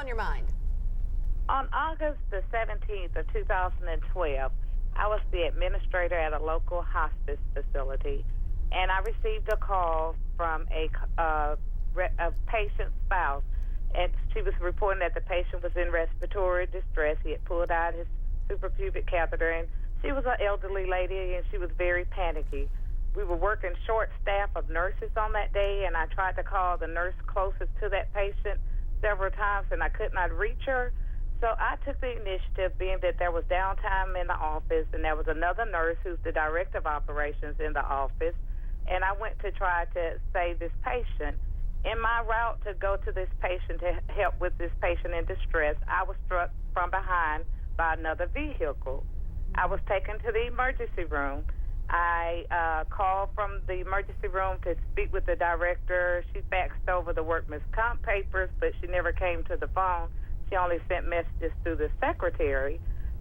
on your mind? On August the 17th of 2012, I was the administrator at a local hospice facility, and I received a call from a patient's spouse, and she was reporting that the patient was in respiratory distress. He had pulled out his suprapubic catheter, and she was an elderly lady, and she was very panicky. We were working short staff of nurses on that day, and I tried to call the nurse closest to that patient several times, and I could not reach her. So I took the initiative, being that there was downtime in the office, and there was another nurse who's the director of operations in the office, and I went to try to save this patient. In my route to go to this patient to help with this patient in distress, I was struck from behind by another vehicle. I was taken to the emergency room. I called from the emergency room to speak with the director. She faxed over the workman's comp papers, but she never came to the phone. She only sent messages through the secretary.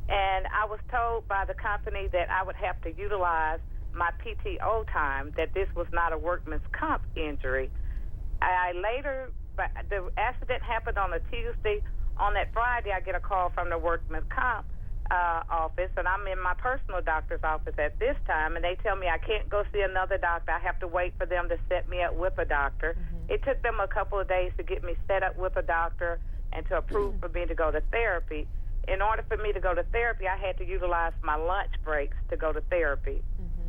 And I was told by the company that I would have to utilize my PTO time, that this was not a workman's comp injury. The accident happened on a Tuesday. On that Friday, I get a call from the workman's comp office, and I'm in my personal doctor's office at this time, and they tell me I can't go see another doctor. I have to wait for them to set me up with a doctor. It took them a couple of days to get me set up with a doctor and to approve for me to go to therapy. In order for me to go to therapy, I had to utilize my lunch breaks to go to therapy.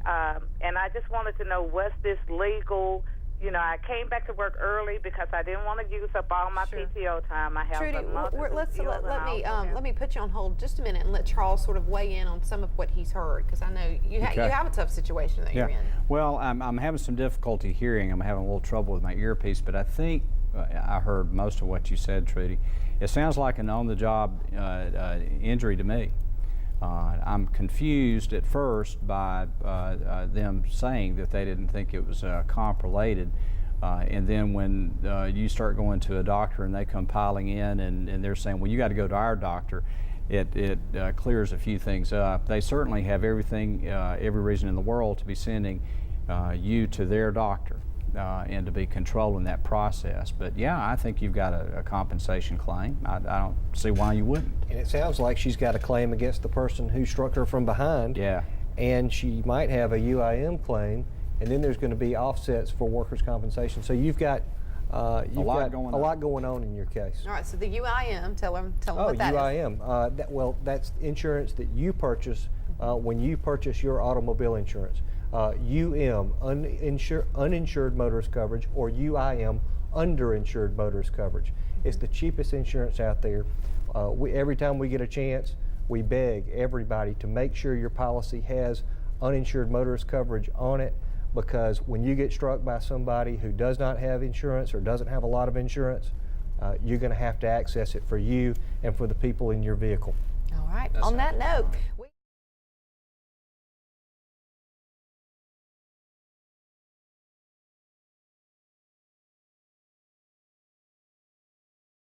And I just wanted to know, was this legal? You know, I came back to work early because I didn't want to use up all my PTO time. I have Trudy, let let me put you on hold just a minute and let Charles sort of weigh in on some of what he's heard, because I know you have a tough situation that you're in. Well, I'm having some difficulty hearing. I'm having a little trouble with my earpiece, but I think I heard most of what you said, Trudy. It sounds like an on-the-job injury to me. I'm confused at first by them saying that they didn't think it was comp-related, and then when you start going to a doctor and they come piling in and they're saying, well, you got to go to our doctor, it clears a few things up. They certainly have every reason in the world to be sending you to their doctor and to be controlling that process. But yeah, I think you've got a compensation claim. I don't see why you wouldn't. And it sounds like she's got a claim against the person who struck her from behind. Yeah. And she might have a UIM claim, and then there's going to be offsets for workers' compensation. So you've got a lot going on in your case. All right, so the UIM, tell them what that is. UIM. That's insurance that you purchase when you purchase your automobile insurance. Uninsured motorist coverage, or UIM, underinsured motorist coverage. It's the cheapest insurance out there. Every time we get a chance, we beg everybody to make sure your policy has uninsured motorist coverage on it, because when you get struck by somebody who does not have insurance or doesn't have a lot of insurance, you're going to have to access it for you and for the people in your vehicle. All right, on that note.